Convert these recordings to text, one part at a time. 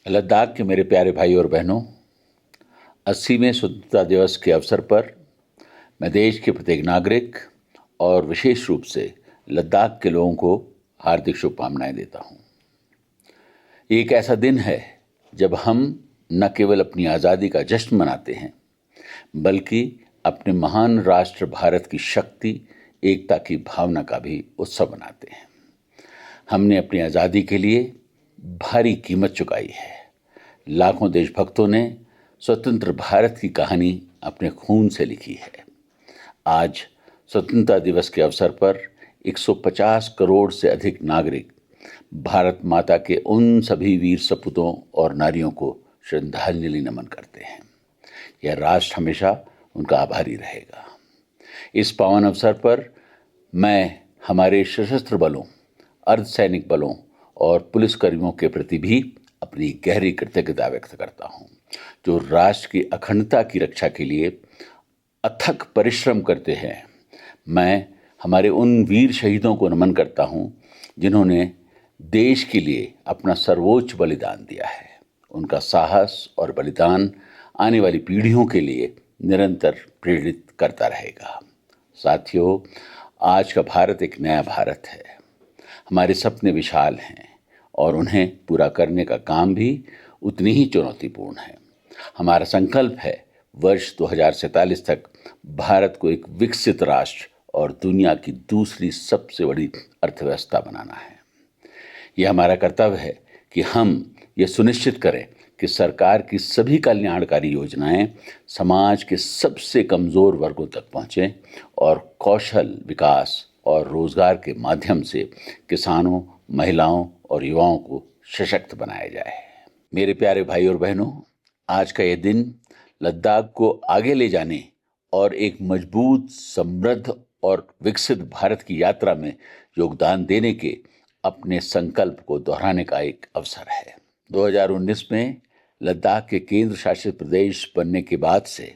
लद्दाख के मेरे प्यारे भाई और बहनों, 80वें स्वतंत्रता दिवस के अवसर पर मैं देश के प्रत्येक नागरिक और विशेष रूप से लद्दाख के लोगों को हार्दिक शुभकामनाएं देता हूं। ये एक ऐसा दिन है जब हम न केवल अपनी आज़ादी का जश्न मनाते हैं, बल्कि अपने महान राष्ट्र भारत की शक्ति, एकता की भावना का भी उत्सव मनाते हैं। हमने अपनी आज़ादी के लिए भारी कीमत चुकाई है। लाखों देशभक्तों ने स्वतंत्र भारत की कहानी अपने खून से लिखी है। आज स्वतंत्रता दिवस के अवसर पर 150 करोड़ से अधिक नागरिक भारत माता के उन सभी वीर सपूतों और नारियों को श्रद्धांजलि नमन करते हैं। यह राष्ट्र हमेशा उनका आभारी रहेगा। इस पावन अवसर पर मैं हमारे सशस्त्र बलों, अर्धसैनिक बलों और पुलिसकर्मियों के प्रति भी अपनी गहरी कृतज्ञता व्यक्त करता हूं, जो राष्ट्र की अखंडता की रक्षा के लिए अथक परिश्रम करते हैं। मैं हमारे उन वीर शहीदों को नमन करता हूं, जिन्होंने देश के लिए अपना सर्वोच्च बलिदान दिया है। उनका साहस और बलिदान आने वाली पीढ़ियों के लिए निरंतर प्रेरित करता रहेगा। साथियों, आज का भारत एक नया भारत है। हमारे सपने विशाल हैं और उन्हें पूरा करने का काम भी उतनी ही चुनौतीपूर्ण है। हमारा संकल्प है वर्ष 2047 तक भारत को एक विकसित राष्ट्र और दुनिया की दूसरी सबसे बड़ी अर्थव्यवस्था बनाना है। यह हमारा कर्तव्य है कि हम ये सुनिश्चित करें कि सरकार की सभी कल्याणकारी योजनाएं समाज के सबसे कमज़ोर वर्गों तक पहुंचें और कौशल विकास और रोजगार के माध्यम से किसानों, महिलाओं और युवाओं को सशक्त बनाया जाए। मेरे प्यारे भाई और बहनों, आज का ये दिन लद्दाख को आगे ले जाने और एक मजबूत, समृद्ध और विकसित भारत की यात्रा में योगदान देने के अपने संकल्प को दोहराने का एक अवसर है। 2019 में लद्दाख के केंद्र शासित प्रदेश बनने के बाद से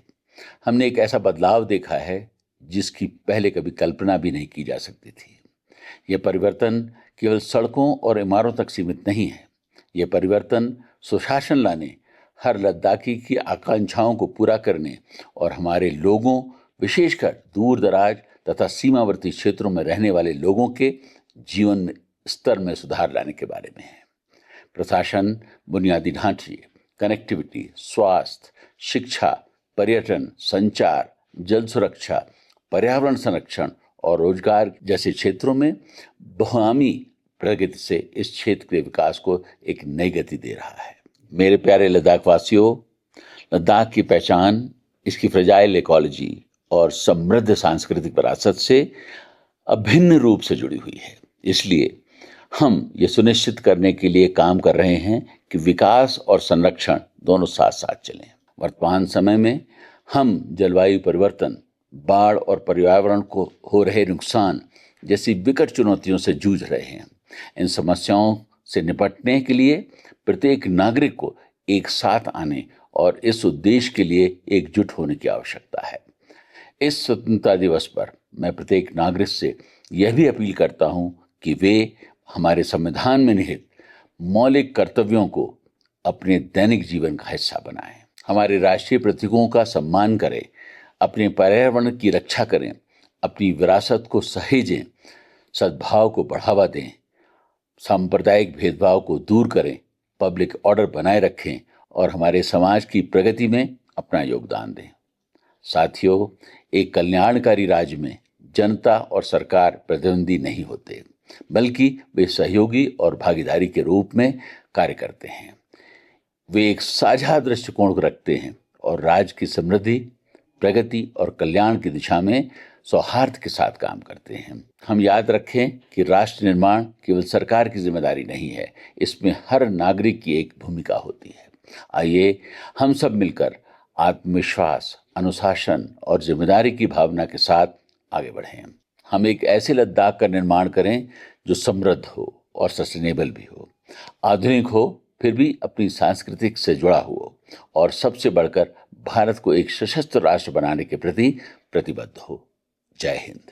हमने एक ऐसा बदलाव देखा है जिसकी पहले कभी कल्पना भी नहीं की जा सकती थी। यह परिवर्तन केवल सड़कों और इमारतों तक सीमित नहीं है। यह परिवर्तन सुशासन लाने, हर लद्दाखी की आकांक्षाओं को पूरा करने और हमारे लोगों, विशेषकर दूर दराज तथा सीमावर्ती क्षेत्रों में रहने वाले लोगों के जीवन स्तर में सुधार लाने के बारे में है। प्रशासन, बुनियादी ढांचे, कनेक्टिविटी, स्वास्थ्य, शिक्षा, पर्यटन, संचार, जल सुरक्षा, पर्यावरण संरक्षण और रोजगार जैसे क्षेत्रों में बहुआयामी प्रगति से इस क्षेत्र के विकास को एक नई गति दे रहा है। मेरे प्यारे लद्दाख वासियों, लद्दाख की पहचान इसकी फ्रेजाइल इकोलॉजी और समृद्ध सांस्कृतिक विरासत से अभिन्न रूप से जुड़ी हुई है। इसलिए हम ये सुनिश्चित करने के लिए काम कर रहे हैं कि विकास और संरक्षण दोनों साथ साथ चलें। वर्तमान समय में हम जलवायु परिवर्तन, बाढ़ और पर्यावरण को हो रहे नुकसान जैसी विकट चुनौतियों से जूझ रहे हैं। इन समस्याओं से निपटने के लिए प्रत्येक नागरिक को एक साथ आने और इस उद्देश्य के लिए एकजुट होने की आवश्यकता है। इस स्वतंत्रता दिवस पर मैं प्रत्येक नागरिक से यह भी अपील करता हूं कि वे हमारे संविधान में निहित मौलिक कर्तव्यों को अपने दैनिक जीवन का हिस्सा बनाएं। हमारे राष्ट्रीय प्रतीकों का सम्मान करें, अपने पर्यावरण की रक्षा करें, अपनी विरासत को सहेजें, सद्भाव को बढ़ावा दें, सांप्रदायिक भेदभाव को दूर करें, पब्लिक ऑर्डर बनाए रखें और हमारे समाज की प्रगति में अपना योगदान दें। साथियों, एक कल्याणकारी राज्य में जनता और सरकार प्रतिद्वंदी नहीं होते, बल्कि वे सहयोगी और भागीदारी के रूप में कार्य करते हैं। वे एक साझा दृष्टिकोण रखते हैं और राज्य की समृद्धि, प्रगति और कल्याण की दिशा में सौहार्द के साथ काम करते हैं। हम याद रखें कि राष्ट्र निर्माण केवल सरकार की जिम्मेदारी नहीं है, इसमें हर नागरिक की एक भूमिका होती है। आइए हम सब मिलकर आत्मविश्वास, अनुशासन और जिम्मेदारी की भावना के साथ आगे बढ़ें। हम एक ऐसे लद्दाख का निर्माण करें जो समृद्ध हो और सस्टेनेबल भी हो, आधुनिक हो फिर भी अपनी सांस्कृतिक से जुड़ा हुआ और सबसे बढ़कर भारत को एक सशस्त्र राष्ट्र बनाने के प्रति प्रतिबद्ध हो। जय हिंद।